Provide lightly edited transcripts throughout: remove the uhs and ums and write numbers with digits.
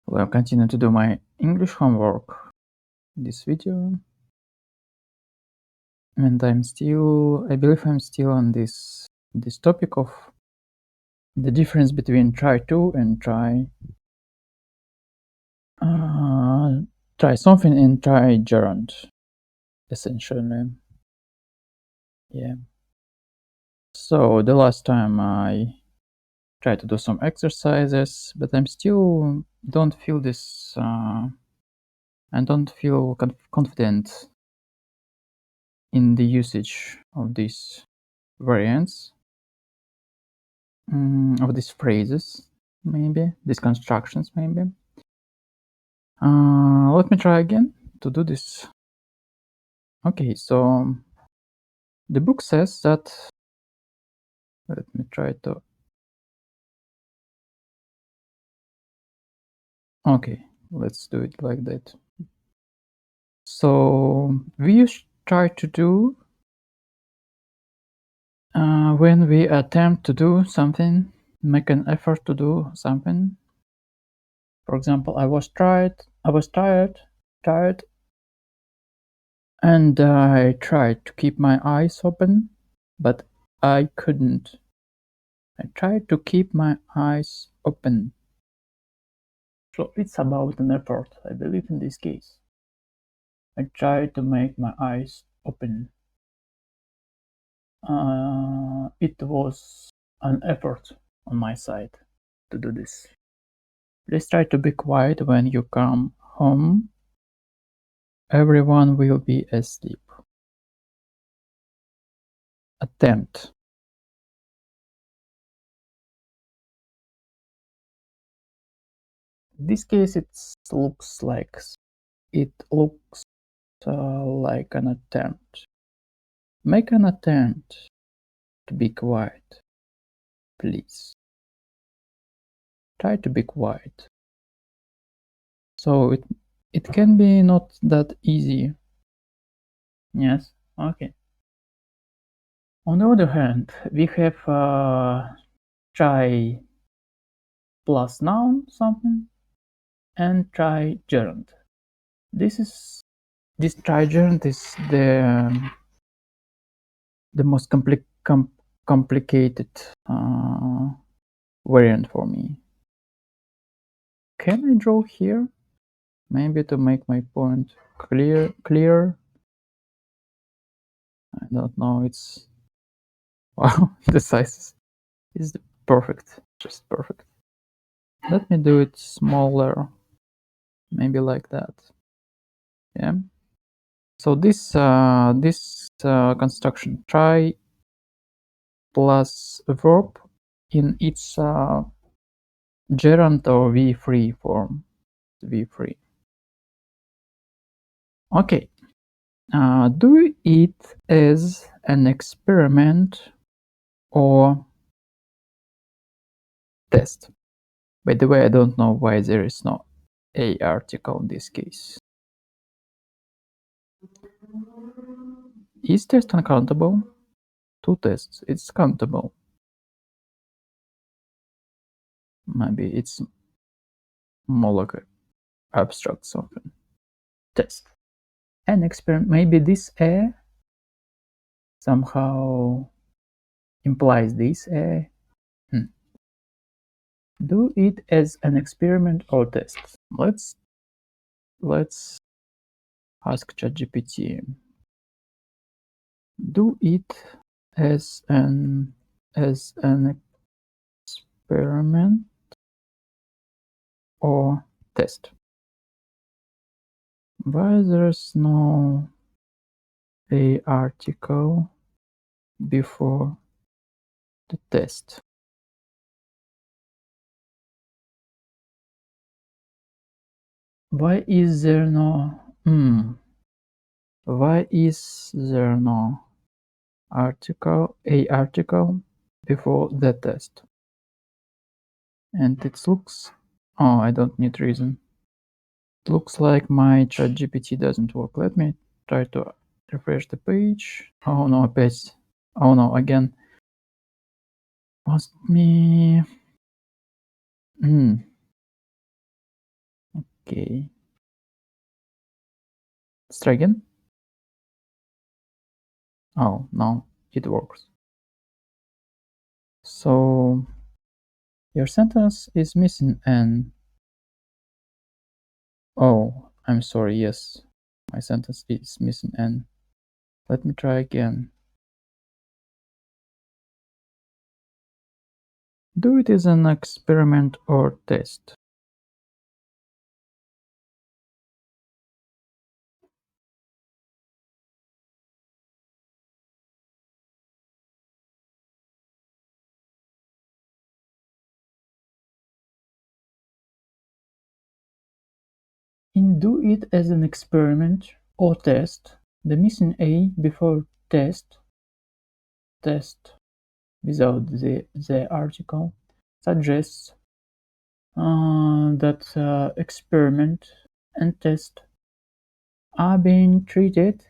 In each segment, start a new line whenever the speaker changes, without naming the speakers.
Well, continue to do my English homework in this video. And I believe I'm still on this topic of the difference between try to and try something and try gerund, essentially. Yeah. So the last time I tried to do some exercises, but I'm still don't feel this. I don't feel confident in the usage of these variants, of these phrases, maybe these constructions, maybe. Let me try again to do this. Okay, so the book says that. Let me try to. Okay, let's do it like that. So we try to do when we attempt to do something, make an effort to do something. For example, I was tired, and I tried to keep my eyes open, but I couldn't. I tried to keep my eyes open. So it's about an effort, I believe, in this case. I tried to make my eyes open. It was an effort on my side to do this. Please try to be quiet when you come home. Everyone will be asleep. Attempt. In this case, it looks like an attempt. Make an attempt to be quiet, please. Try to be quiet. So it can be not that easy. Yes, okay. On the other hand, we have try plus noun something and try gerund. This try gerund is the most complicated variant for me. Can I draw here? Maybe to make my point clear. I don't know. It's wow. The size is perfect, just perfect. Let me do it smaller, maybe like that. Yeah. So this construction try plus a verb in its gerund or v3 form. V3. Okay. Do it as an experiment or test. By the way, I don't know why there is no a article in this case. Is test uncountable? Two tests, it's countable. Maybe it's more like an abstract something. Test. An experiment, maybe this a somehow implies this a. Do it as an experiment or test. Let's ask ChatGPT. Do it as an experiment or test. Why there's no a article before the test? Why is there no why is there no article before the test? And it looks, oh, I don't need reason. It looks like my ChatGPT doesn't work. Let me try to refresh the page. Oh no, опять. Oh no, again. Must me. Okay. Let's try again. Oh, no, it works. So your sentence is missing an. Oh, I'm sorry, yes. My sentence is missing an. Let me try again. Do it as an experiment or test. In do it as an experiment or test, the missing a before test without the article suggests that experiment and test are being treated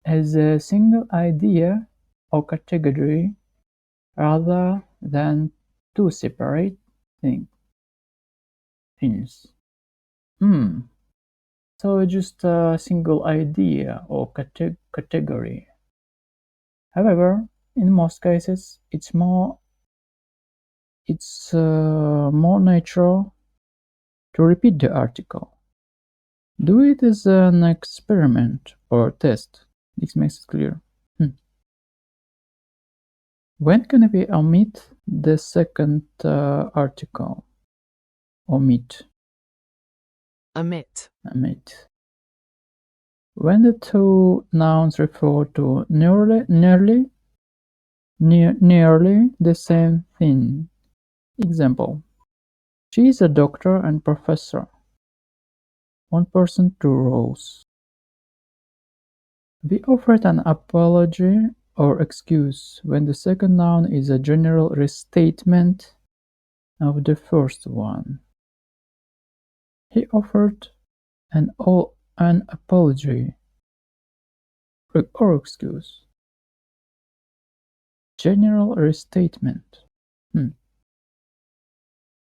as a single idea or category rather than two separate things. So just a single idea or category. However, in most cases, it's more natural to repeat the article. Do it as an experiment or test. This makes it clear. When can we omit the second article? Omit.
Omit.
Omit. When the two nouns refer to nearly the same thing. Example: she is a doctor and professor. One person, two roles. We offered an apology or excuse when the second noun is a general restatement of the first one. He offered an apology or excuse. General restatement.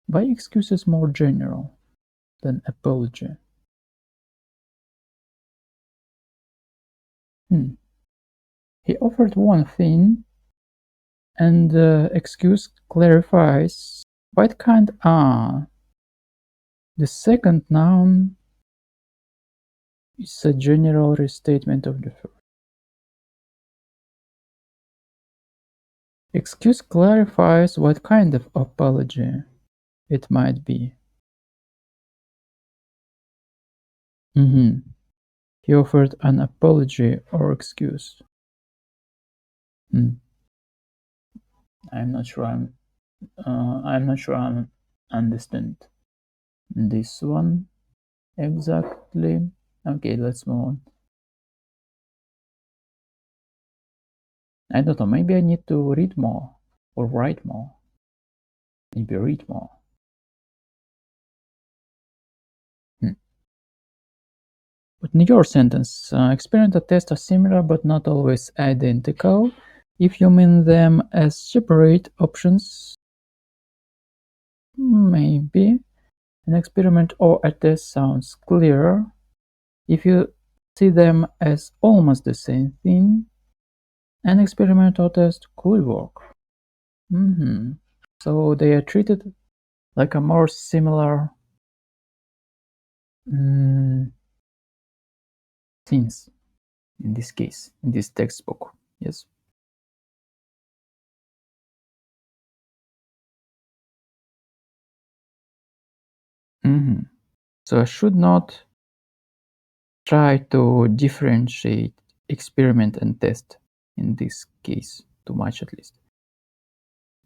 Why excuse is more general than apology? He offered one thing, and the excuse clarifies what kind are. The second noun is a general restatement of the first. Excuse clarifies what kind of apology it might be. He offered an apology or excuse. I'm not sure I understand this one exactly. Okay, let's move on. I don't know, maybe I need to read more or write more. Maybe read more. But in your sentence, experiment and test are similar but not always identical. If you mean them as separate options, maybe an experiment or a test sounds clearer. If you see them as almost the same thing, an experiment or test could work. So they are treated like a more similar things in this case, in this textbook. Yes. So I should not try to differentiate experiment and test in this case too much, at least.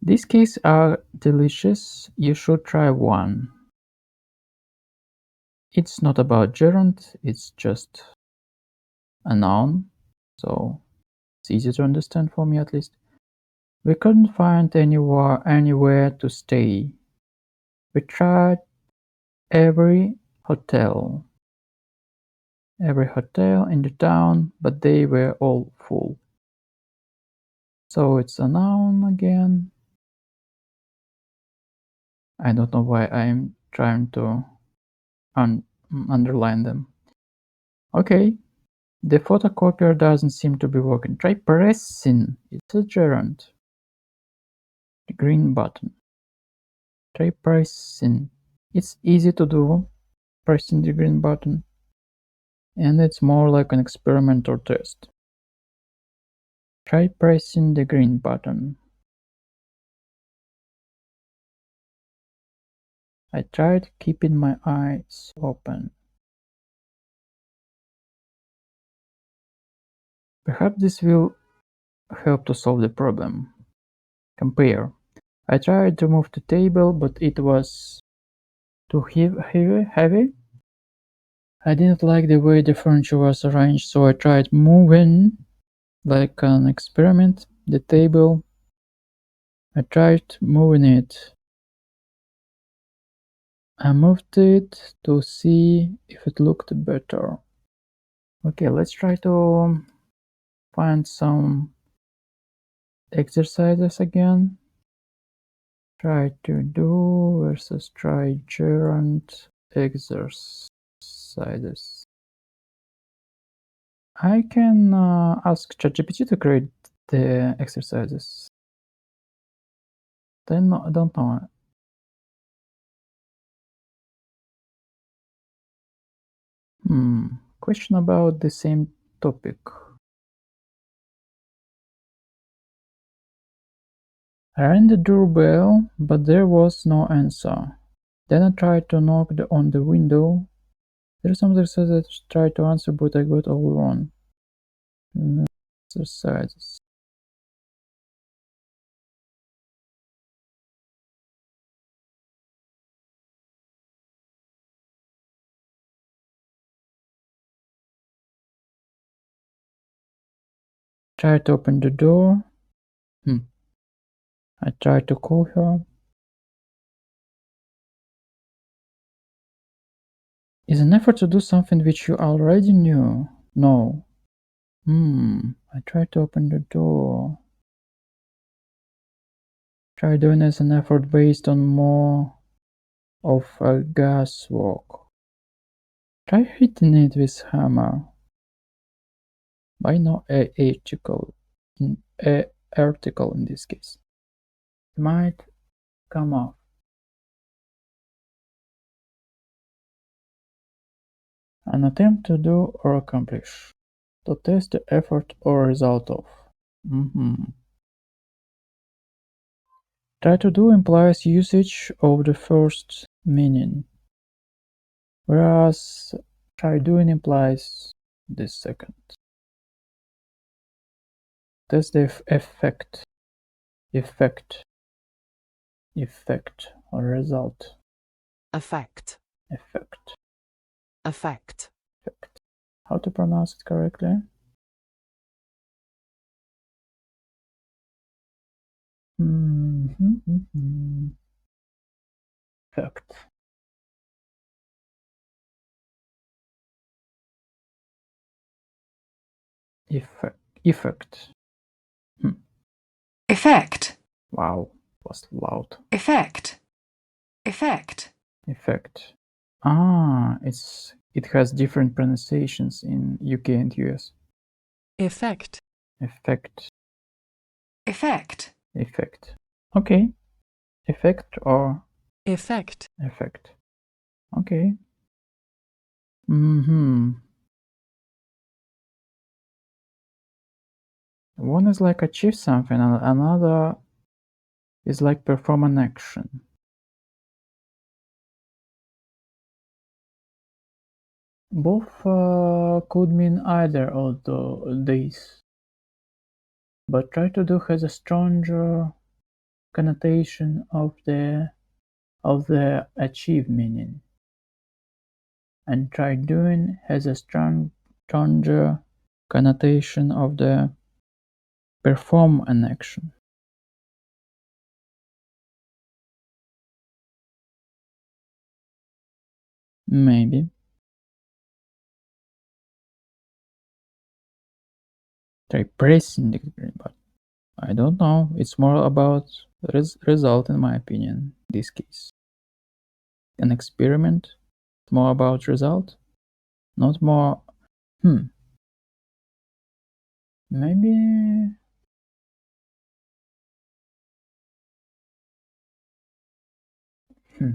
These cases are delicious. You should try one. It's not about gerund, it's just a noun, so it's easy to understand for me, at least. We couldn't find anywhere to stay. We tried every hotel in the town, but they were all full. So it's a noun again. I don't know why I'm trying to underline them. Okay, the photocopier doesn't seem to be working. Try pressing. It's a gerund. The green button. Try pressing. It's easy to do, pressing the green button. And it's more like an experiment or test. Try pressing the green button. I tried keeping my eyes open. Perhaps this will help to solve the problem. Compare. I tried to move the table, but it was too heavy. I didn't like the way the furniture was arranged, so I tried moving, like an experiment, the table. I tried moving it. I moved it to see if it looked better. Okay, let's try to find some exercises again. Try to do versus try gerund exercises. I can ask ChatGPT to create the exercises. Then I don't know. Question about the same topic. I rang the doorbell, but there was no answer. Then I tried to knock on the window. There's some exercises that I tried to answer, but I got all wrong. Exercises. Try to open the door. I tried to call her. Is an effort to do something which you already knew? No. I tried to open the door. Try doing as an effort based on more of a guesswork. Try hitting it with hammer. Why not a article in this case? It might come off. An attempt to do or accomplish. To test the effort or result of. Try to do implies usage of the first meaning, whereas try doing implies the second. Test the effect or result.
Effect.
Effect.
Effect.
Effect. How to pronounce it correctly? Effect. Effect.
Effect.
Wow, was loud.
Effect. Effect.
Effect. It has different pronunciations in UK and US.
Effect.
Effect.
Effect.
Effect. Okay. Effect or
Effect.
effect. Okay. One is like achieve something, and another is like perform an action. Both could mean either of these, but try to do has a stronger connotation of the achieve meaning, and try doing has a stronger connotation of the perform an action. Maybe. Try pressing the green button. I don't know. It's more about result in my opinion. In this case, an experiment More about result, not more. Hmm. Maybe. Hmm.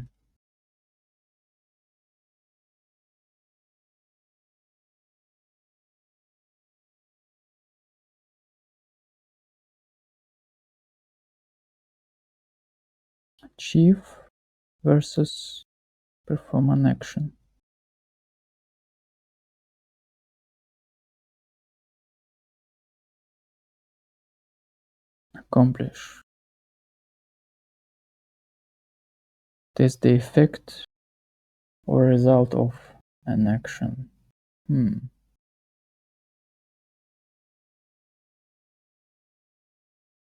Achieve versus perform an action. Accomplish. Test the effect or result of an action. Hmm.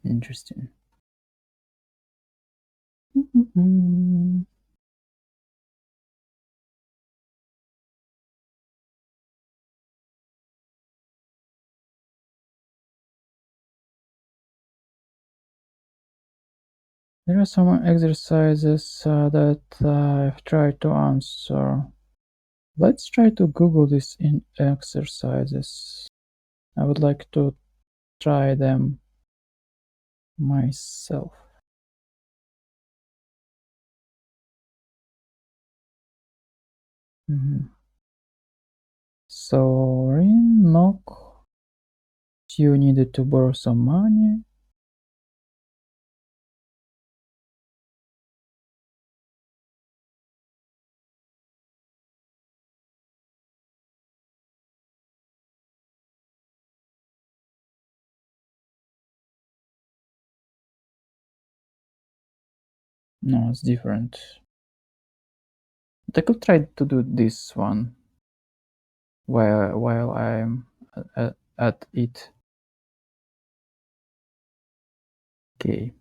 Interesting. There are some exercises that I've tried to answer. Let's try to Google these in exercises. I would like to try them myself. Sorry, knock. You needed to borrow some money. No, it's different. But I could try to do this one while I'm at it. Okay.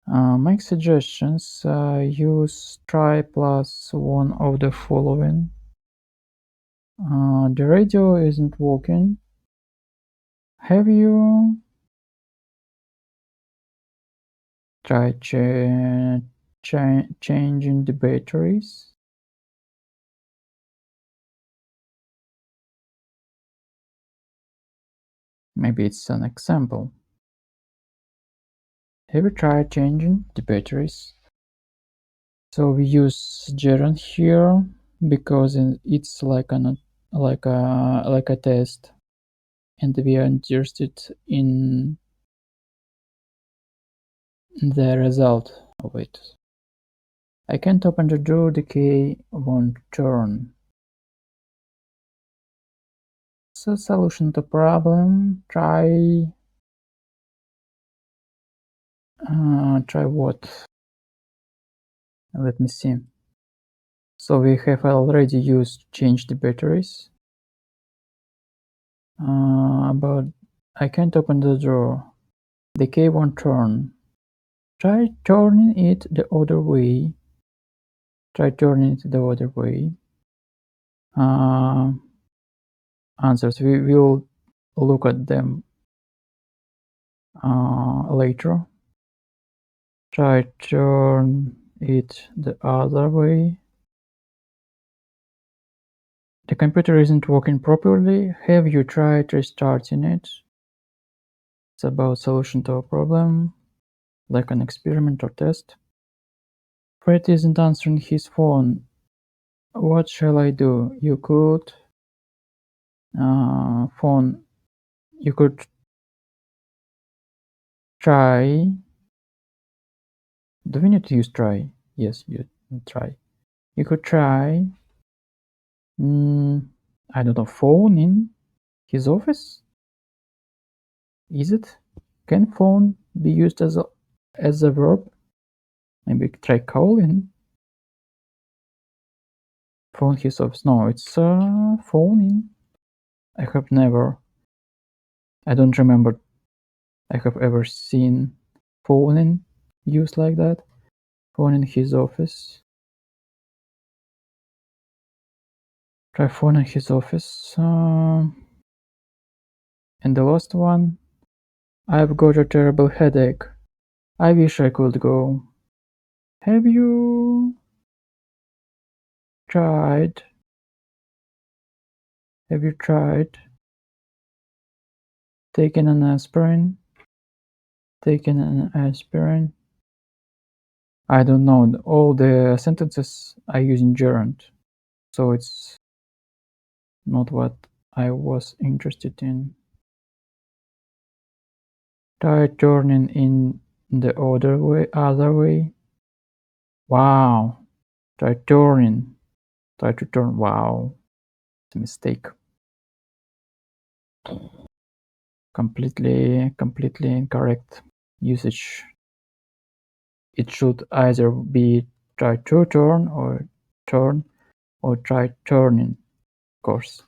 Make suggestions. Use try plus one of the following. The radio isn't working. Have you tried changing the batteries? Maybe it's an example. Have you tried changing the batteries? So we use gerund here because it's like a test, and we are interested in the result of it. I can't open the door, the key won't turn. So solution to problem, try what? Let me see. So we have already used change the batteries. But I can't open the door. The key won't turn. Try turning it the other way. Try turning it the other way. Uh, Answers. We will look at them later. Try turn it the other way. The computer isn't working properly. Have you tried restarting it? It's about solution to a problem, like an experiment or test. Fred isn't answering his phone. What shall I do? You could phone. You could try. Do we need to use try? Yes, you try. You could try. I don't know. Phone in his office. Is it? Can phone be used as a verb? Maybe try calling. Phone his office. No, it's phone in. I have never. I don't remember. I have ever seen phone in used like that. Phone in his office. Try phone in his office. And the last one. I've got a terrible headache. I wish I could go. Have you tried have you tried taking an aspirin? Taking an aspirin? I don't know. All the sentences I use in gerund, so it's not what I was interested in. Try turning in the other way. Wow. Try turning. Try to turn. Wow. It's a mistake. Completely incorrect usage. It should either be try to turn or try turning. Of course.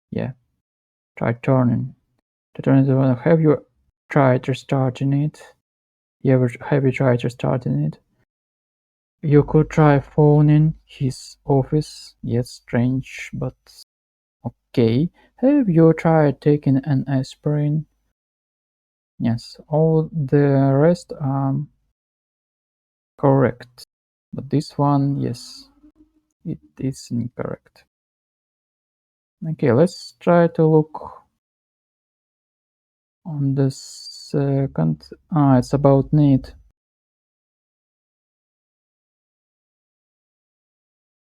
Yeah. Try turning. To turn it on. Have you tried restarting it? Have you tried restarting it? You could try phoning his office. Yes, strange, but okay. Have you tried taking an aspirin? Yes, all the rest are correct. But this one, yes, it is incorrect. Okay, let's try to look on the second. It's about need.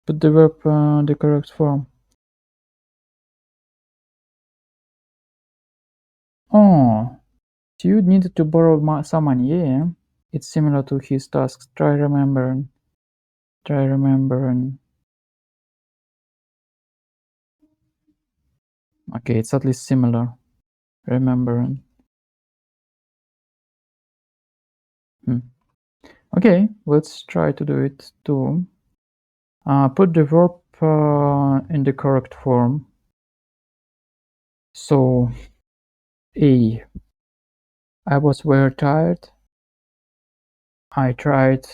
Put the verb the correct form. Oh, Jude needed to borrow some money. Yeah, it's similar to his tasks. Try remembering. Try remembering. Okay, it's at least similar. Remembering. Hmm. Okay, let's try to do it too. Put the verb in the correct form. So, A. I was very tired. I tried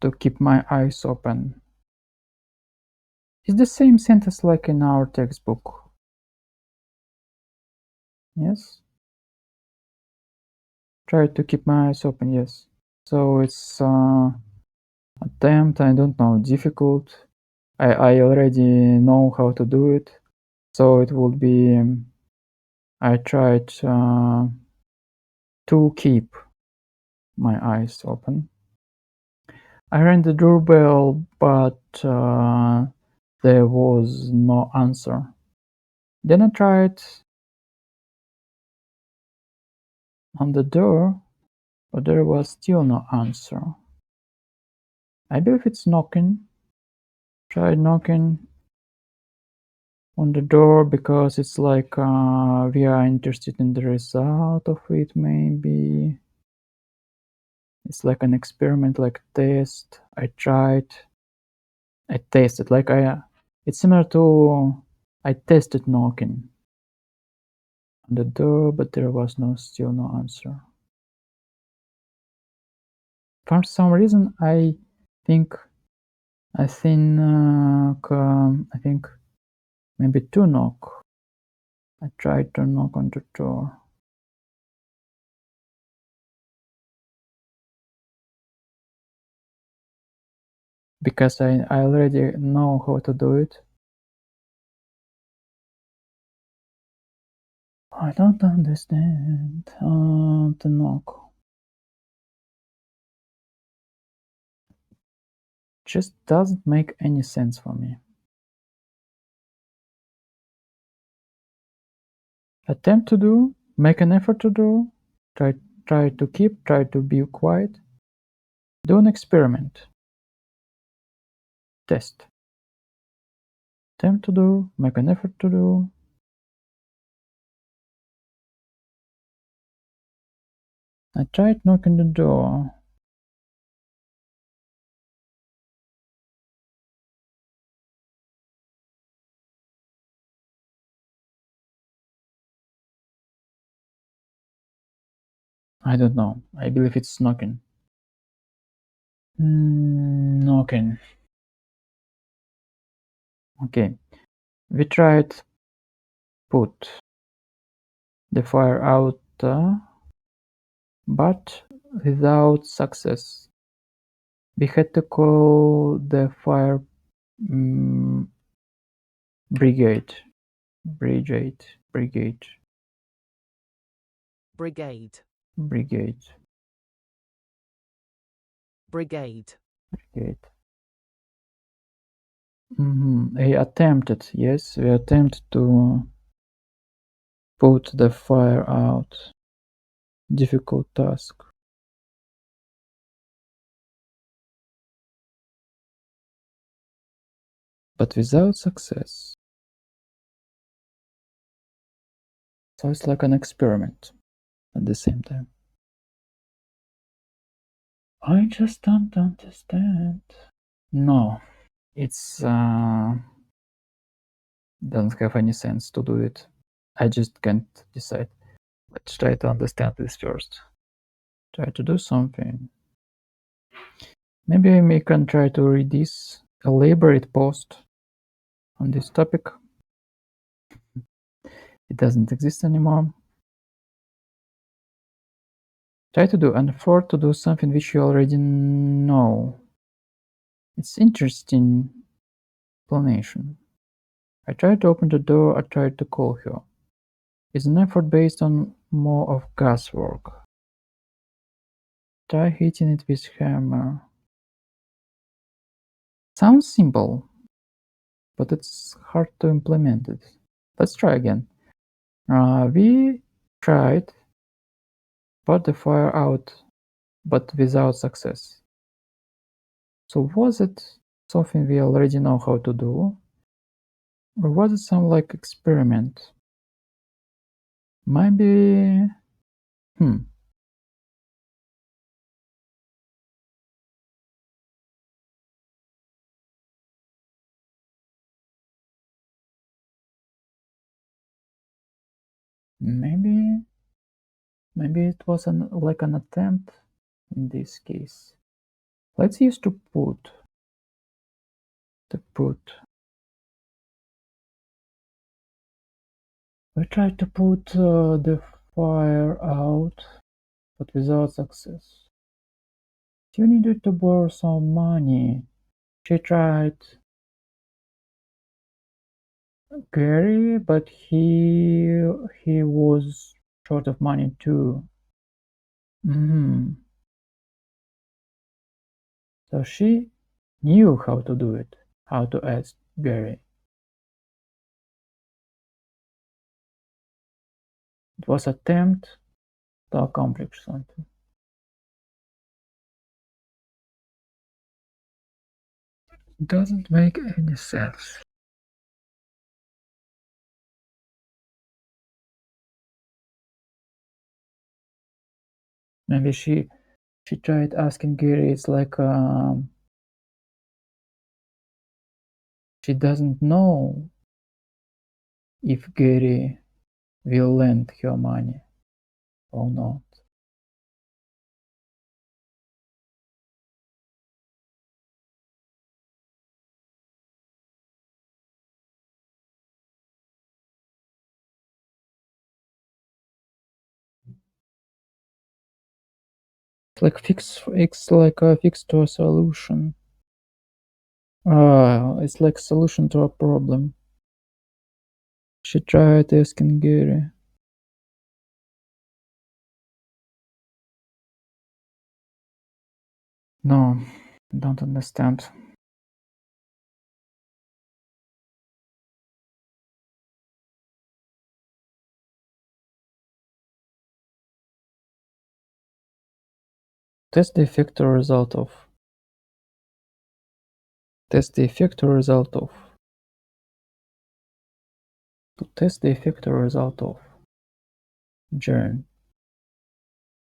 to keep my eyes open. It's the same sentence like in our textbook. Yes? Tried to keep my eyes open, yes. So it's attempt, I don't know, difficult. I already know how to do it. So it would be I tried to keep my eyes open. I rang the doorbell, but there was no answer. Then I tried on the door, but there was still no answer. I believe it's knocking. Tried knocking on the door because it's like we are interested in the result of it, maybe. It's like an experiment, like test. I tasted, like it's similar to I tested knocking on the door, but there was still no answer. For some reason, think, I think maybe to knock. I tried to knock on the door. Because I already know how to do it. I don't understand to knock. Just doesn't make any sense for me. Attempt to do, make an effort to do, try to keep, try to be quiet. Do an experiment. Test. Attempt to do, make an effort to do. I tried knocking the door. I don't know. I believe it's knocking. Knocking. Okay. We tried put the fire out, but without success. We had to call the fire mm, brigade. Brigade. Brigade.
brigade,
Brigade.
brigade,
Brigade. I attempted, yes, we attempted to put the fire out. Difficult task. But without success. So it's like an experiment at the same time. I just don't understand. No, it's doesn't have any sense to do it. I just can't decide. Let's try to understand this first. Try to do something. Maybe we can try to read this elaborate post on this topic. It doesn't exist anymore. Try to do and afford to do something which you already know. It's interesting explanation. I tried to open the door, I tried to call her. It's an effort based on more of guesswork. Try hitting it with hammer. Sounds simple, but it's hard to implement it. Let's try again. We tried, put the fire out, but without success. So was it something we already know how to do? Or was it some like experiment? Maybe... Hmm. Maybe it was like an attempt in this case. Let's use to put. We tried to put the fire out, but without success. You needed to borrow some money. She tried Gary, but he was short of money too. So she knew how to do it, how to ask Gary. It was an attempt to accomplish something. Doesn't make any sense. Maybe she tried asking Gary. It's like she doesn't know if Gary will lend her money or not. It's like a fix to a solution. It's like solution to a problem. She tried asking Gary. No, don't understand. Test the effector result of. Test the effector result of. To test the effector result of. Gerund.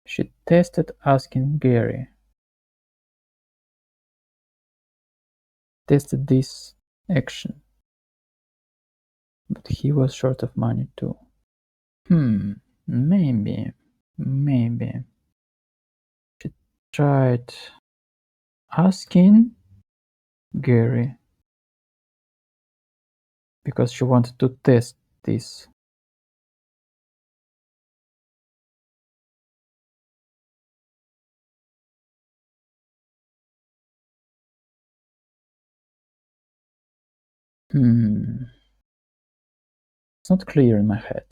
She tested asking Gary. Tested this action. But he was short of money too. Maybe. She tried asking Gary because she wanted to test this. Hmm. It's not clear in my head.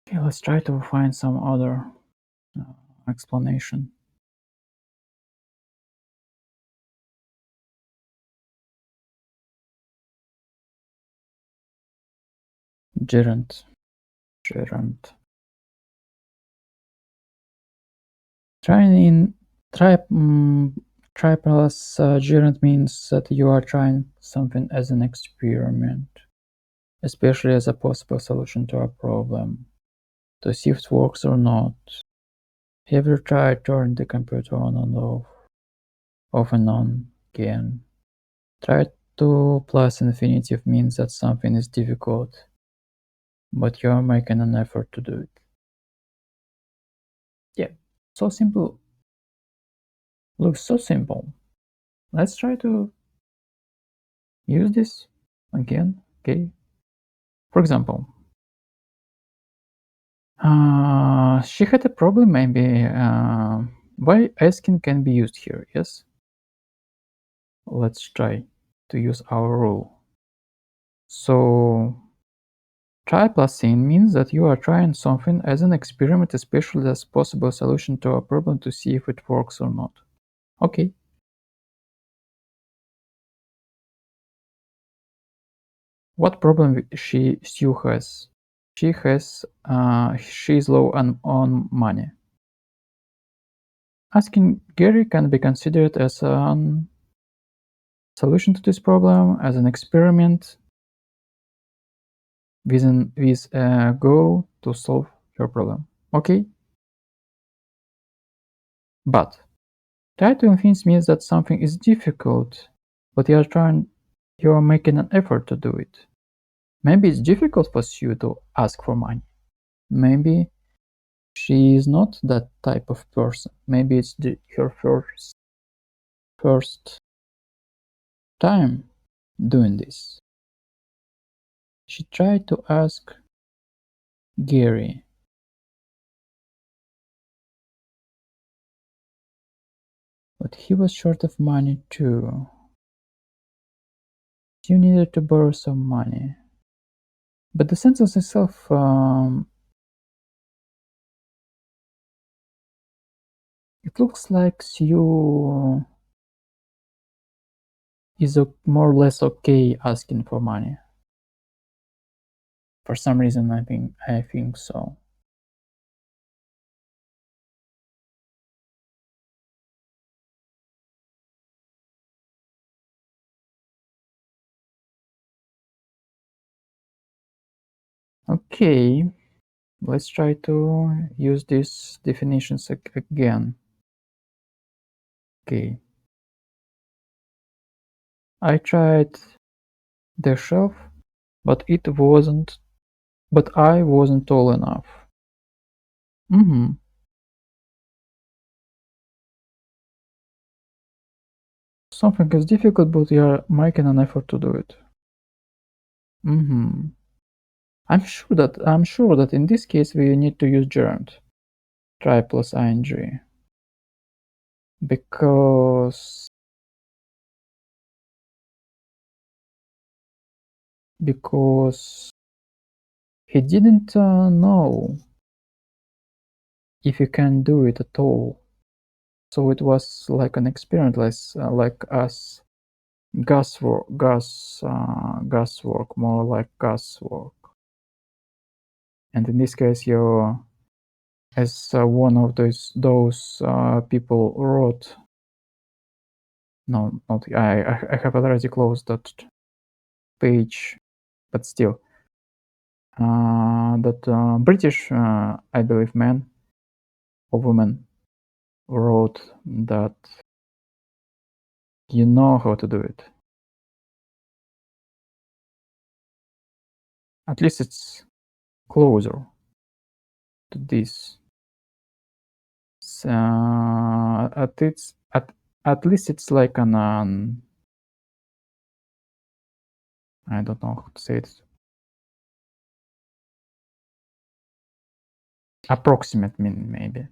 Okay, let's try to find some other uh, explanation. Gerund. Gerund. Trying try try plus gerund means that you are trying something as an experiment, especially as a possible solution to a problem, to see if it works or not. Have you tried turning the computer on and off and on again? Try to plus infinitive means that something is difficult, but you are making an effort to do it. Yeah, so simple. Looks so simple. Let's try to use this again. Okay. For example, she had a problem maybe. Why asking can be used here? Yes. Let's try to use our rule. So try plus in means that you are trying something as an experiment, especially as possible solution to a problem to see if it works or not. Okay. What problem Sue has? She is low on money. Asking Gary can be considered as a solution to this problem, as an experiment with a goal to solve your problem. Okay? But try to convince means that something is difficult, but you are making an effort to do it. Maybe it's difficult for you to ask for money. Maybe she is not that type of person. Maybe it's her first time doing this. She tried to ask Gary, but he was short of money too. You needed to borrow some money. But the sentence itself, it looks like you is more or less okay asking for money. For some reason, I think so. Okay, let's try to use these definitions again. Okay, I tried the shelf, but I wasn't tall enough. Mm-hmm. Something is difficult, but you are making an effort to do it. Mm-hmm. I'm sure that in this case we need to use gerund, try plus ing, because because he didn't know if he can do it at all. So it was like an experiment, like us gas work, more like gas work. And in this case, you, as one of those people wrote. No, not I have already closed that page, but still, that British, I believe, man or woman wrote that you know how to do it. At least it's closer to this. So at least it's like an I don't know how to say it. Approximate mean maybe.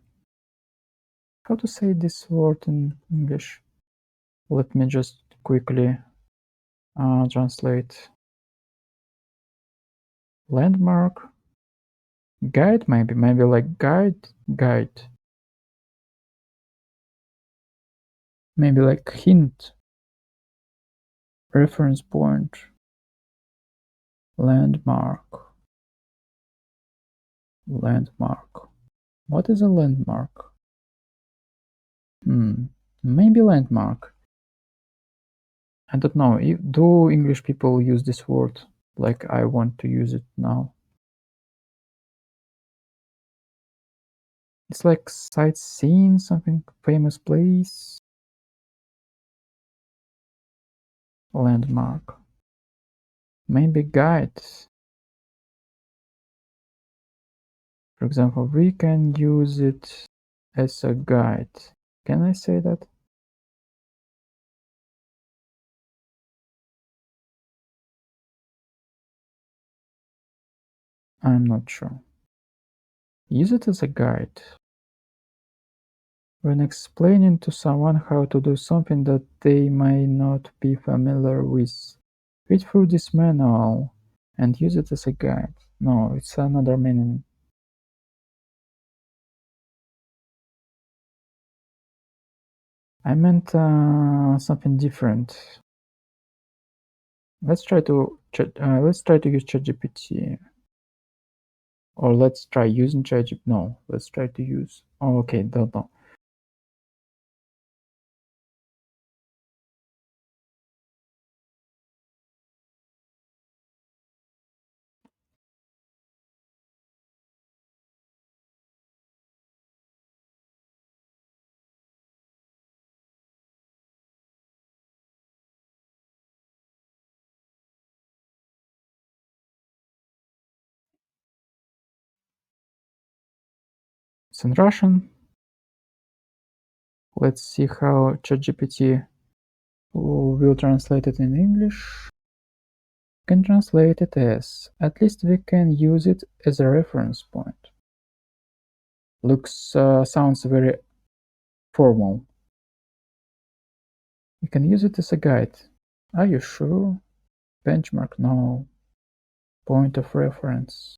How to say this word in English? Let me just quickly translate. Landmark, guide, maybe like guide, maybe like hint, reference point, landmark, landmark. What is a landmark? Maybe landmark. I don't know. Do English people use this word like I want to use it now? It's like sightseeing, something famous place. Landmark. Maybe guide. For example, we can use it as a guide. Can I say that? I'm not sure. Use it as a guide. When explaining to someone how to do something that they may not be familiar with, read through this manual and use it as a guide. No, it's another meaning. I meant something different. Let's try to use ChatGPT, or let's try using ChatGPT. No, let's try to use. Oh, okay, don't know. It's in Russian. Let's see how ChatGPT will translate it in English. Can translate it as, at least we can use it as a reference point. Sounds very formal. You can use it as a guide. Are you sure? Benchmark? No. Point of reference.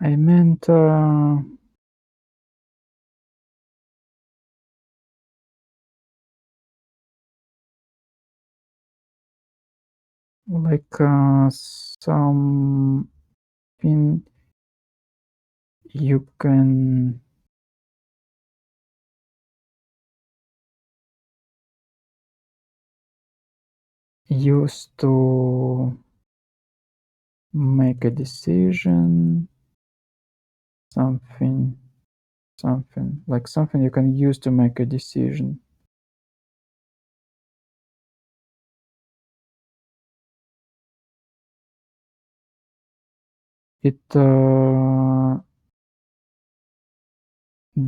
I meant like something you can use to make a decision. Something like something you can use to make a decision. It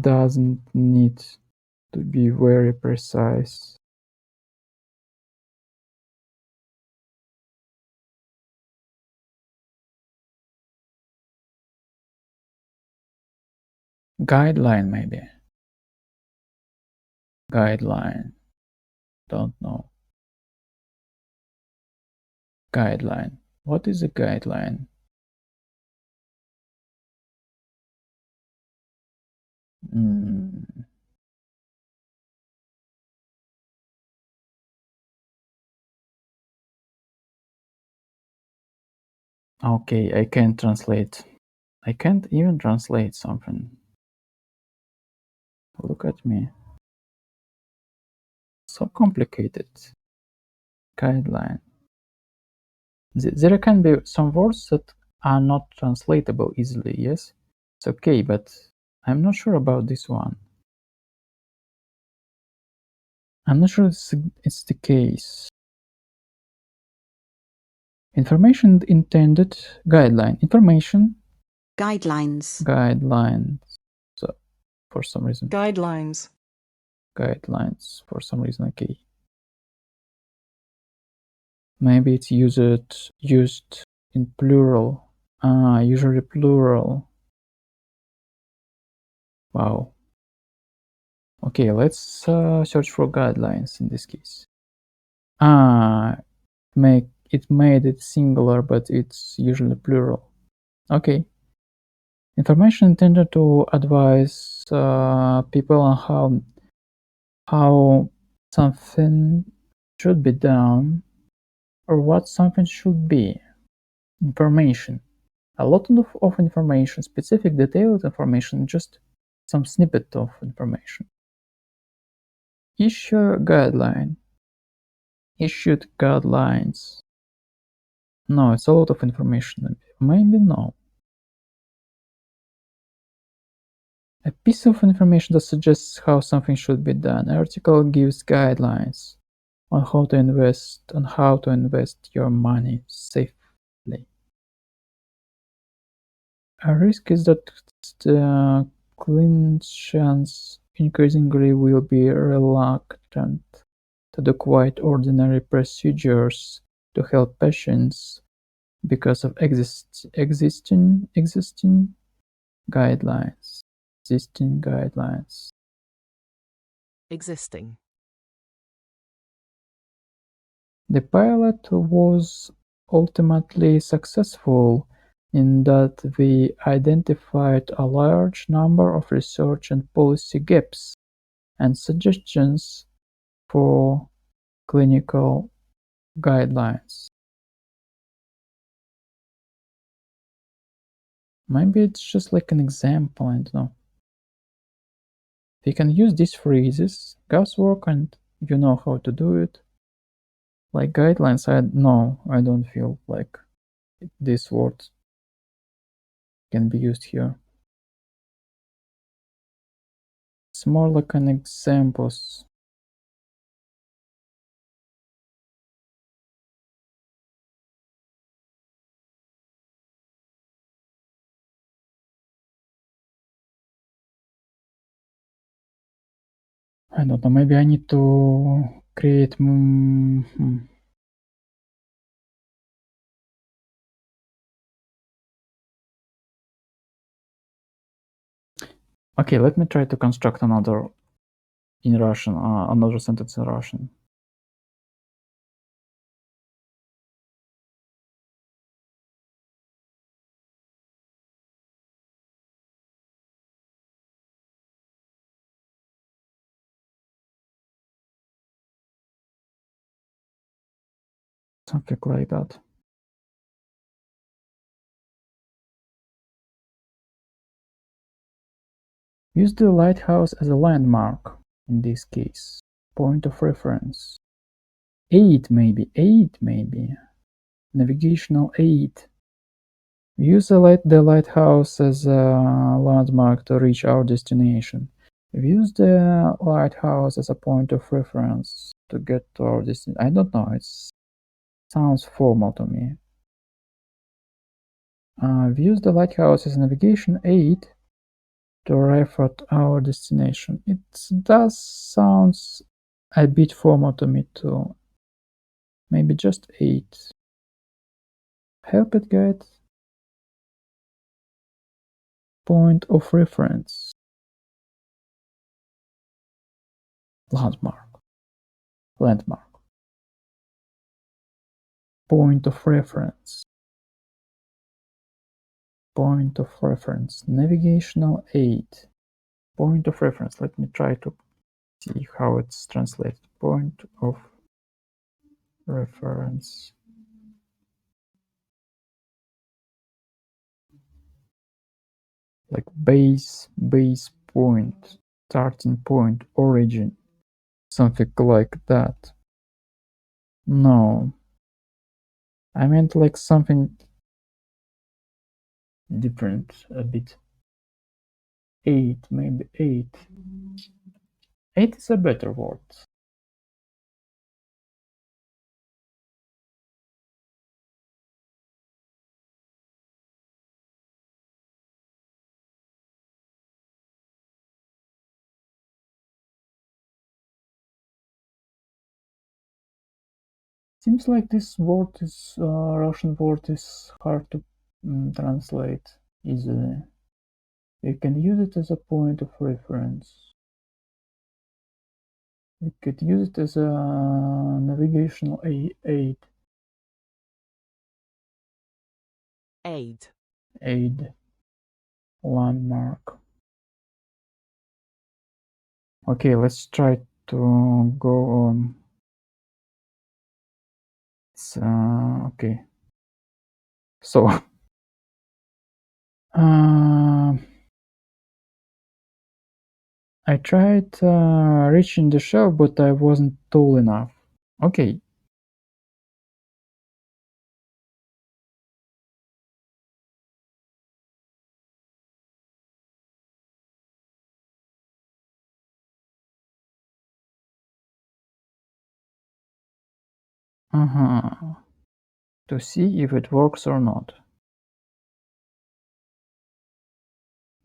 doesn't need to be very precise. Guideline, maybe. Guideline. Don't know. Guideline. What is a guideline? Okay, I can't translate. I can't even translate something. Look at me. so complicated. Guideline. There can be some words that are not translatable easily, yes? It's okay, but I'm not sure about this one. I'm not sure it's the case. Information intended guideline. Information
Guidelines.
guidelines. So for some reason.
Guidelines.
Guidelines for some reason. Okay. Maybe it's used in plural. Usually plural. Wow. Okay, let's search for guidelines in this case. It made it singular, but it's usually plural. Okay. Information intended to advise people on how something should be done or what something should be. Information. A lot of information, specific detailed information, just some snippet of information. Issue guideline. Issued guidelines. No, it's a lot of information. Maybe no. A piece of information that suggests how something should be done. An article gives guidelines on how to invest your money safely. A risk is that the clinicians increasingly will be reluctant to do quite ordinary procedures to help patients because of existing guidelines. Existing guidelines.
Existing.
The pilot was ultimately successful in that we identified a large number of research and policy gaps and suggestions for clinical guidelines. Maybe it's just like an example, I don't know. We can use these phrases, guesswork, and you know how to do it. Like guidelines, I don't feel like these words can be used here. It's more like an examples. I don't know, maybe I need to create Okay, let me try to construct another in Russian, another sentence in Russian. Something like that. Use the lighthouse as a landmark, in this case. Point of reference. Aid maybe. Navigational aid. Use the lighthouse as a landmark to reach our destination. Use the lighthouse as a point of reference to get to our destination. I don't know, it sounds formal to me. Use the lighthouse as a navigation aid to arrive at our destination. It does sounds a bit formal to me too. Maybe just aid. Help it guide. Point of reference. Landmark. Point of reference. Point of reference. Navigational aid. Point of reference. Let me try to see how it's translated. Point of reference. Like base point, starting point, origin. Something like that. No. I meant like something different a bit. 8, maybe 8. 8 is a better word. Seems like this word is Russian word is hard to translate easily. You can use it as a point of reference. You could use it as a navigational aid. Aid. Landmark. Okay, let's try to go on. It's, okay. So, I tried reaching the shelf, but I wasn't tall enough. Okay. To see if it works or not.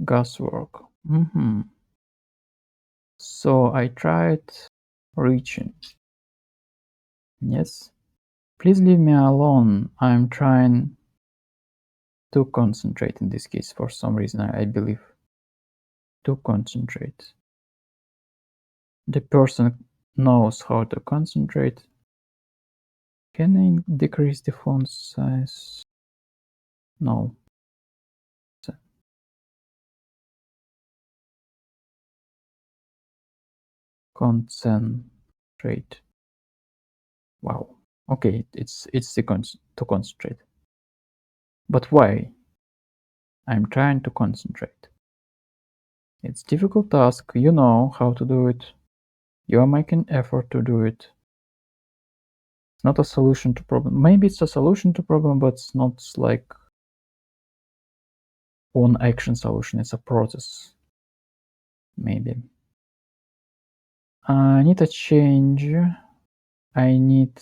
Guesswork. So I tried reaching. Yes. Please leave me alone. I'm trying to concentrate in this case for some reason, I believe. To concentrate. The person knows how to concentrate. Can I decrease the font size? No. Concentrate. Wow. Okay, it's to concentrate. But why? I'm trying to concentrate. It's difficult task. You know how to do it. You are making effort to do it. It's not a solution to problem. Maybe it's a solution to problem, but it's not like one action solution. It's a process. Maybe. I need a change. I need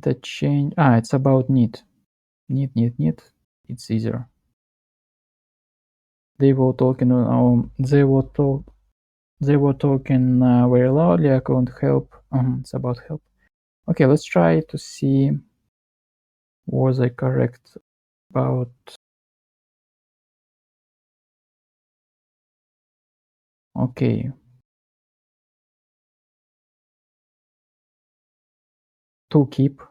a change. It's about need. Need. It's easier. They were talking. They were talking very loudly. I couldn't help. It's about help. Okay, let's try to see. Was I correct about? Okay. To keep.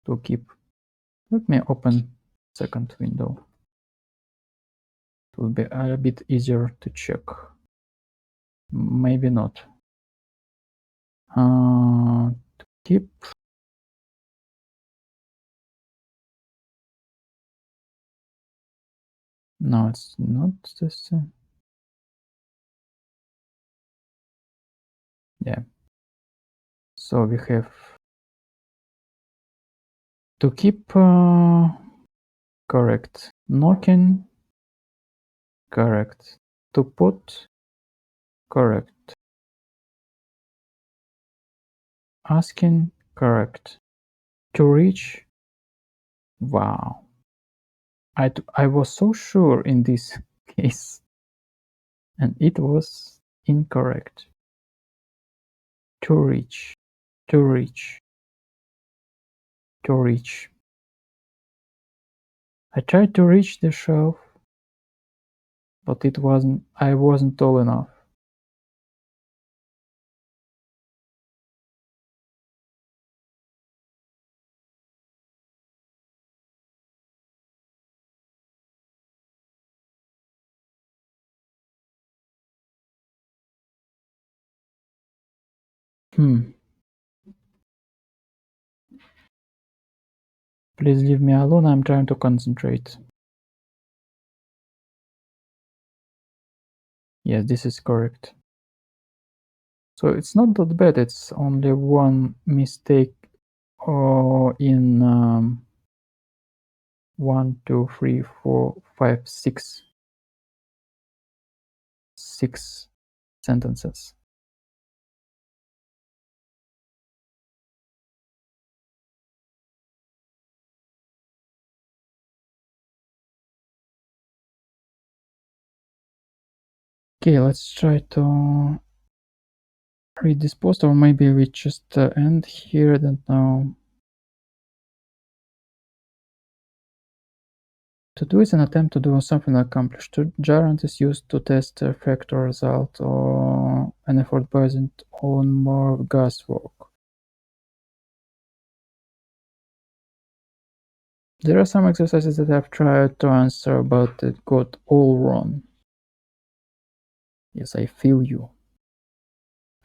Let me open second window. It will be a bit easier to check. Maybe not. To keep. No, it's not the same. Yeah. So we have to keep correct. Knocking correct. To put correct. Asking correct. To reach. Wow. I was so sure in this case, and it was incorrect. To reach. To reach. To reach. I tried to reach the shelf, but I wasn't tall enough. Please leave me alone, I'm trying to concentrate. Yes, this is correct. So it's not that bad. It's only one mistake in 1, 2, 3, 4, 5, 6 sentences. Okay, let's try to read this post, or maybe we just end here. I don't know. To do is an attempt to do something accomplished. To gerund is used to test a fact or result, or an effort based on more guesswork. There are some exercises that I've tried to answer, but it got all wrong. Yes, I feel you.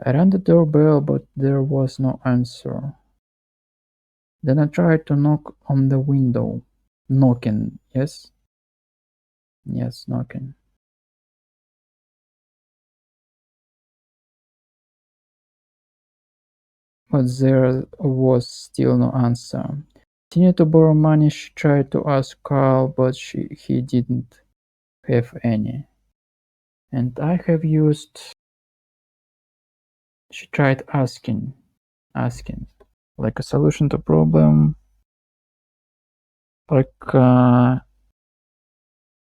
I rang the doorbell, but there was no answer. Then I tried to knock on the window. Knocking, yes? Yes, knocking. But there was still no answer. She needed to borrow money. She tried to ask Carl, but he didn't have any. And I have used... She tried asking, like a solution to problem, like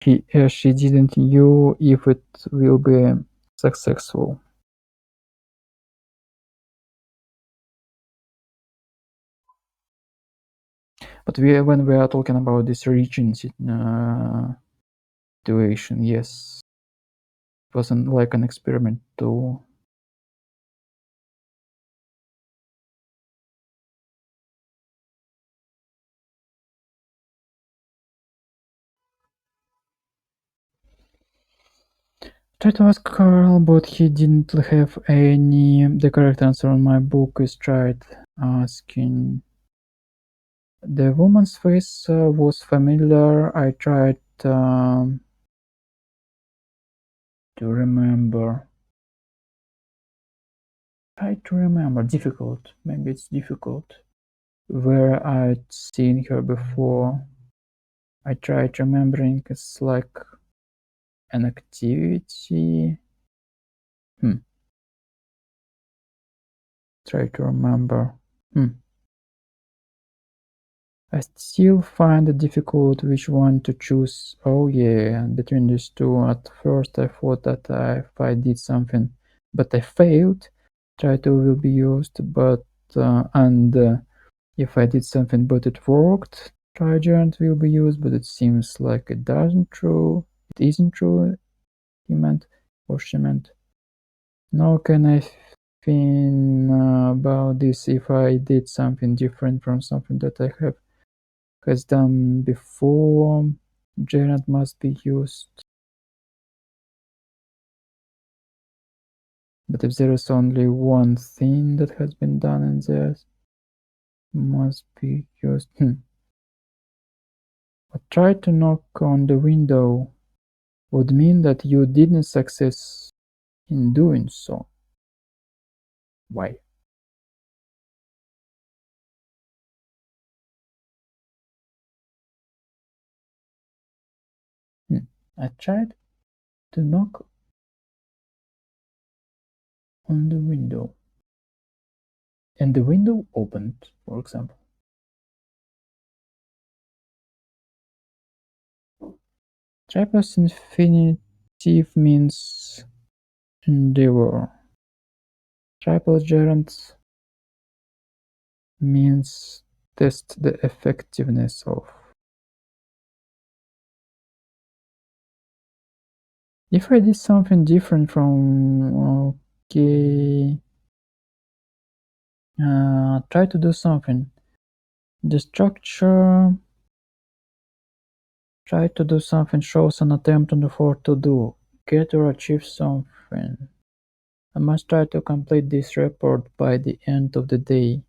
she didn't know if it will be successful. But when we are talking about this region situation, yes, it wasn't like an experiment too. Tried to ask Carl, but he didn't have any. The correct answer on my book is tried asking. The woman's face was familiar. I tried to remember. Difficult. Maybe it's difficult. Where I'd seen her before. I tried remembering. It's like an activity. Try to remember. I still find it difficult which one to choose. Oh yeah, between these two. At first I thought that if I did something but I failed, try to will be used, but if I did something but it worked, try gerund will be used, but it seems like it isn't true, he meant, or she meant. Now can I think about this if I did something different from something that I have has done before, gerund must be used. But if there is only one thing that has been done in this, must be used. But try to knock on the window would mean that you didn't success in doing so. Why? I tried to knock on the window, and the window opened, for example. Try plus infinitive means endeavor. Try plus gerund means test the effectiveness of. If I did something different from okay, try to do something. The structure try to do something shows an attempt on the effort to do, get or achieve something. I must try to complete this report by the end of the day.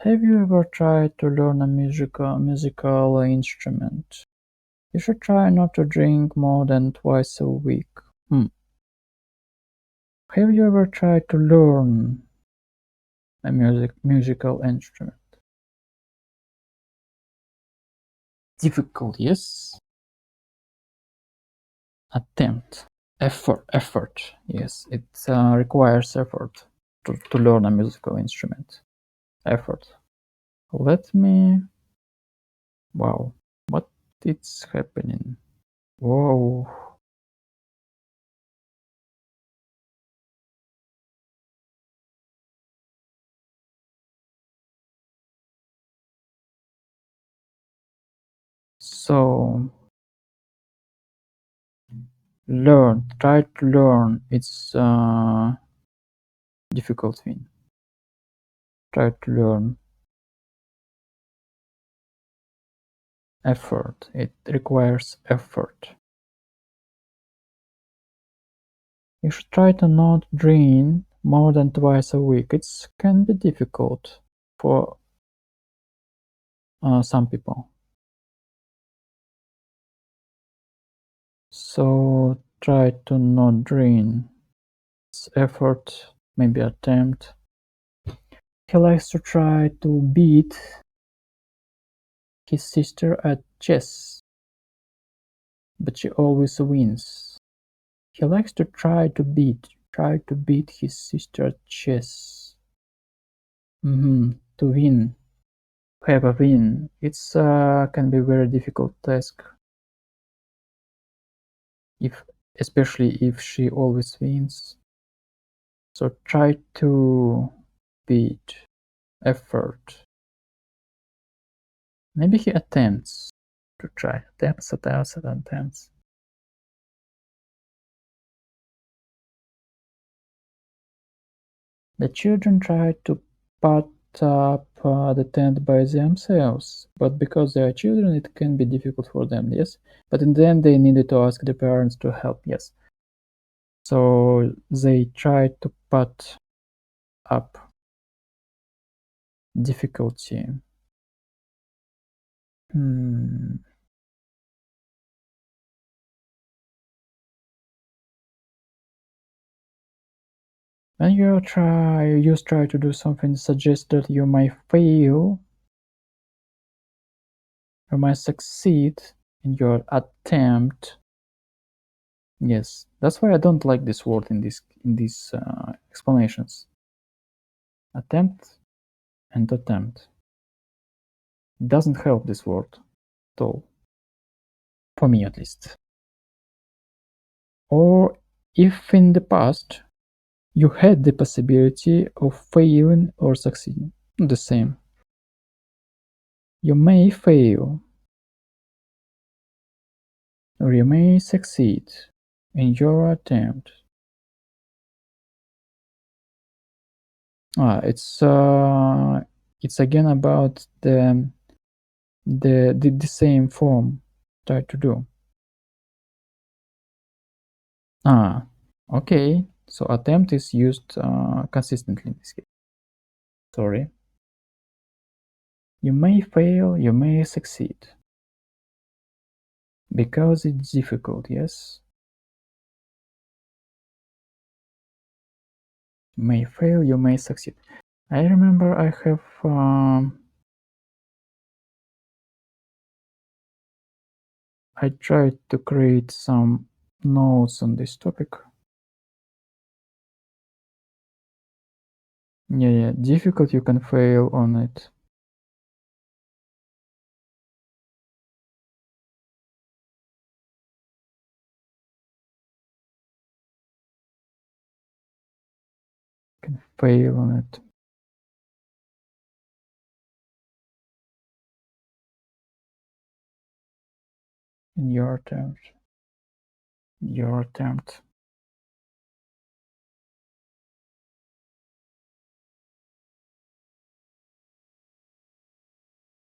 Have you ever tried to learn a musical instrument? You should try not to drink more than twice a week. Have you ever tried to learn a musical instrument? Difficult, yes. Attempt. Effort. Yes, it requires effort to learn a musical instrument. Effort. Let me. Wow, what is happening? Whoa. So, try to learn. It's a difficult thing. Try to learn. Effort. It requires effort. You should try to not drink more than twice a week. It can be difficult for some people. So try to not drink. It's effort, maybe attempt. He likes to try to beat his sister at chess, but she always wins. He likes to try to beat his sister at chess. To win, have a win. It's can be very difficult task, especially if she always wins. So try to beat effort. Maybe he attempts to try. Attempts. The children try to put up the tent by themselves, but because they are children, it can be difficult for them, yes? But in the end, they needed to ask the parents to help, yes. So they try to put up difficulty. When you try to do something, suggest that you may fail, you might succeed in your attempt. Yes, that's why I don't like this word in these explanations. Attempt and attempt. It doesn't help this word at all, for me at least. Or if in the past you had the possibility of failing or succeeding, the same. You may fail or you may succeed in your attempt. It's again about the same form try to do. Okay. So attempt is used consistently in this case. Sorry. You may fail, you may succeed. Because it's difficult, yes? You may fail, you may succeed. I remember I have I tried to create some notes on this topic. Yeah, difficult, you can fail on it. You can fail on it. In your attempt. Your attempt.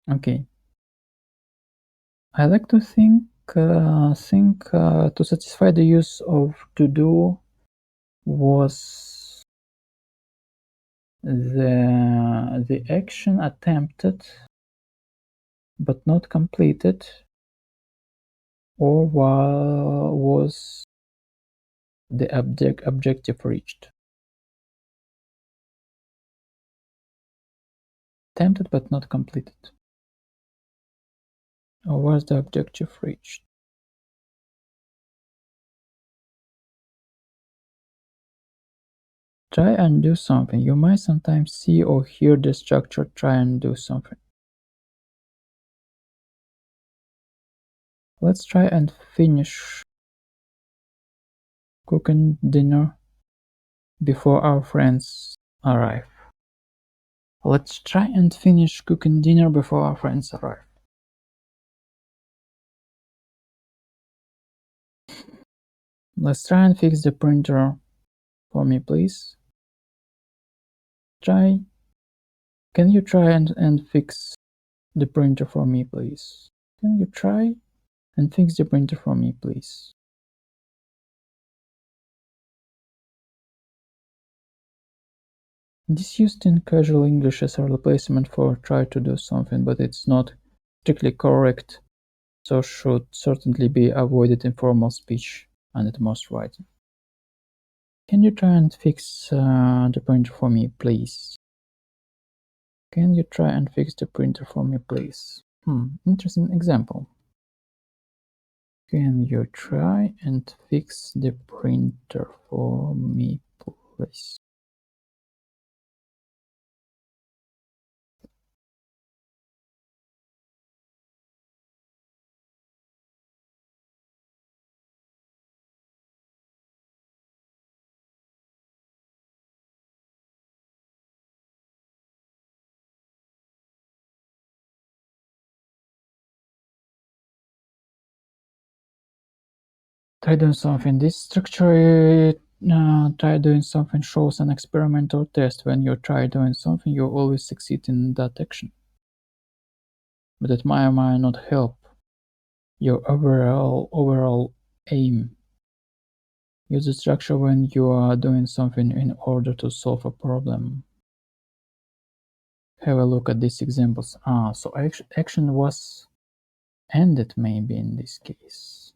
Okay. I like to think to satisfy the use of to do was the action attempted but not completed or was The objective reached. Attempted but not completed. Or was the objective reached? Try and do something. You might sometimes see or hear the structure try and do something. Let's try and finish cooking dinner before our friends arrive. Let's try and finish cooking dinner before our friends arrive. Let's try and fix the printer for me, please. Can you try and fix the printer for me, please? Can you try and fix the printer for me, please? This used in casual English as a replacement for try to do something, but it's not strictly correct, so should certainly be avoided in formal speech and at most writing. Can you try and fix the printer for me, please? Can you try and fix the printer for me, please? Interesting example. Can you try and fix the printer for me, please? Try doing something. This structure, try doing something, shows an experimental test. When you try doing something, you always succeed in that action. But it might not help your overall aim. Use the structure when you are doing something in order to solve a problem. Have a look at these examples. So action was ended maybe in this case.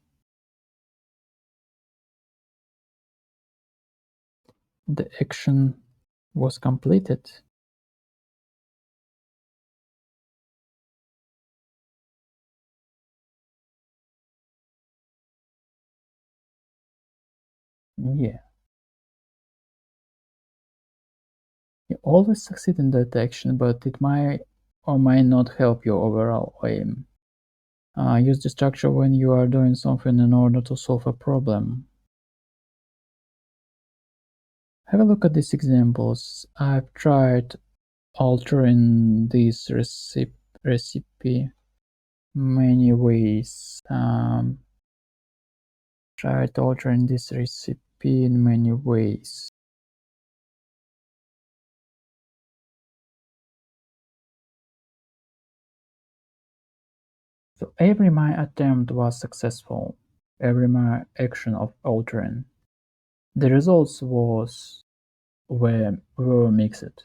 The action was completed. Yeah. You always succeed in that action, but it might or might not help your overall aim. Use the structure when you are doing something in order to solve a problem. Have a look at these examples. I've tried altering this recipe many ways. Tried altering this recipe in many ways. So every my attempt was successful. Every my action of altering. The results were mixed.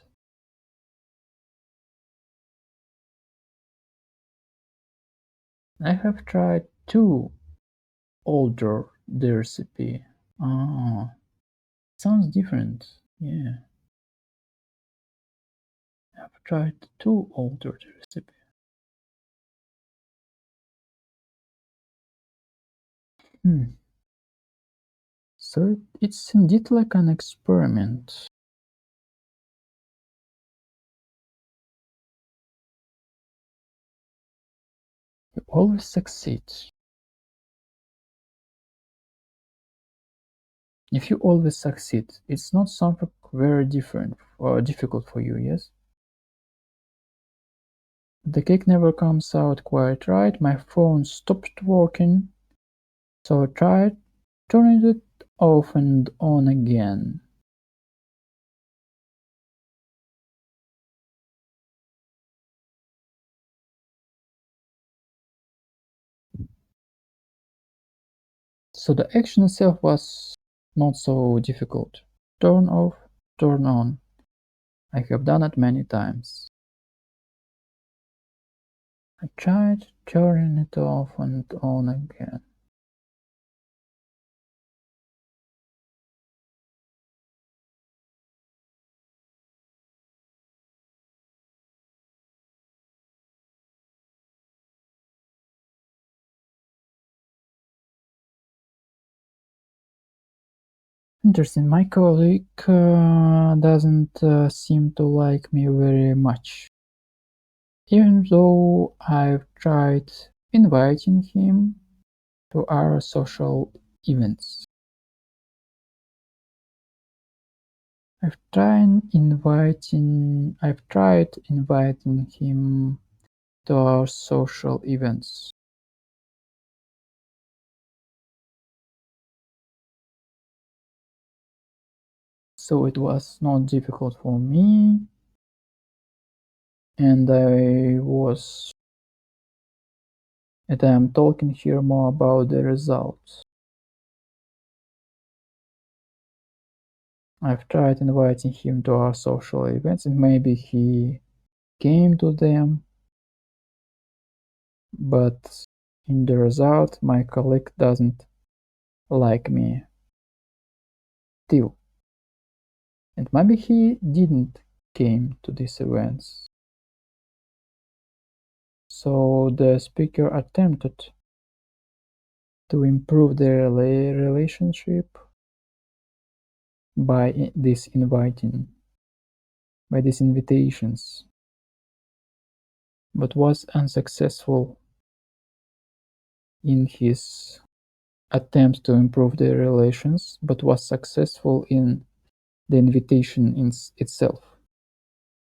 I have tried to alter the recipe. Sounds different. Yeah. I've tried to alter the recipe. So it's indeed like an experiment. You always succeed. If you always succeed, it's not something very different or difficult for you, yes? The cake never comes out quite right. My phone stopped working, so I tried turning it off and on again. So the action itself was not so difficult. Turn off, turn on. I have done it many times. I tried turning it off and on again. Interesting. My colleague doesn't seem to like me very much, even though I've tried inviting him to our social events. I've tried inviting him to our social events. So it was not difficult for me, and I'm talking here more about the results. I've tried inviting him to our social events, and maybe he came to them, but in the result, my colleague doesn't like me still. And maybe he didn't came to these events. So the speaker attempted to improve their relationship by this by these invitations, but was unsuccessful in his attempts to improve their relations, but was successful in the invitation in itself.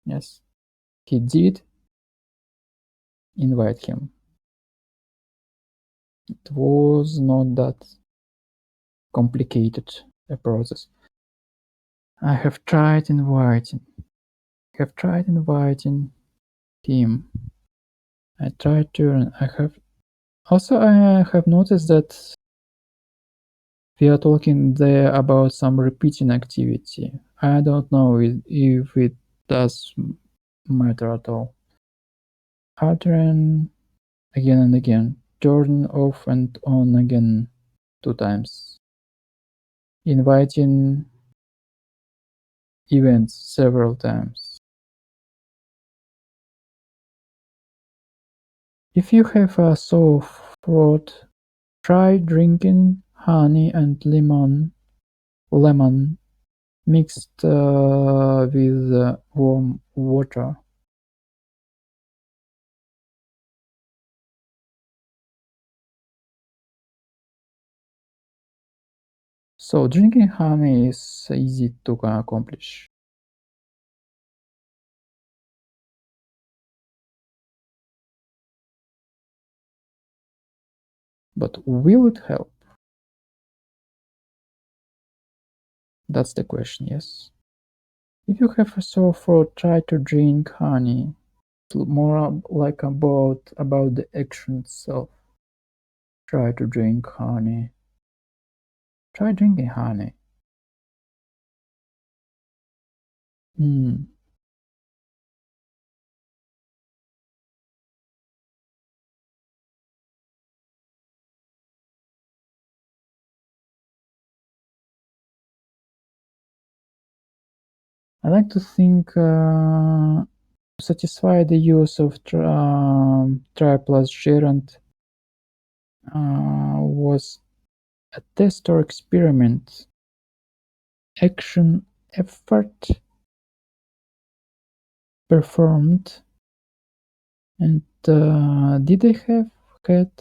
Yes, he did invite him. It was not that complicated a process. I have tried inviting him. I tried to. I have noticed that we are talking there about some repeating activity. I don't know if it does matter at all. Altering again and again, turn off and on again 2 times, inviting events several times. If you have a sore throat, try drinking honey and lemon mixed with warm water. So drinking honey is easy to accomplish. But will it help? That's the question, yes. If you have a sore throat, try to drink honey. It's more like about the action itself. Try to drink honey. Try drinking honey. Hmm. I like to think to satisfy the use of try plus gerund was a test or experiment, action, effort performed, and did I have had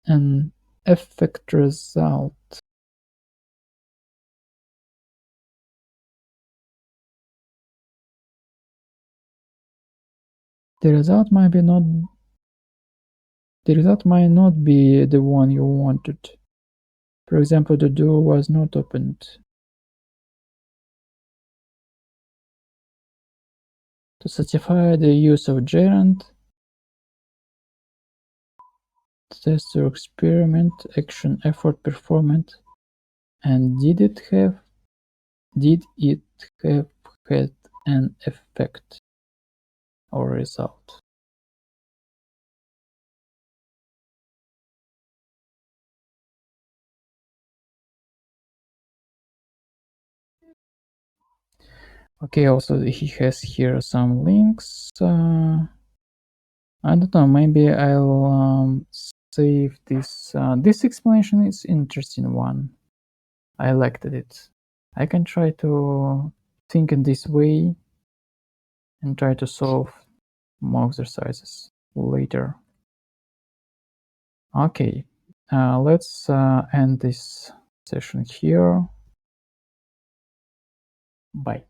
an effect result? The result might be not the result might not be the one you wanted. For example, the door was not opened. To satisfy the use of gerund, test or experiment, action, effort, performance, and did it have had an effect or result? Okay, also he has here some links. I don't know, maybe I'll save this. This explanation is interesting one. I liked it. I can try to think in this way and try to solve more exercises later. Okay, let's end this session here. Bye.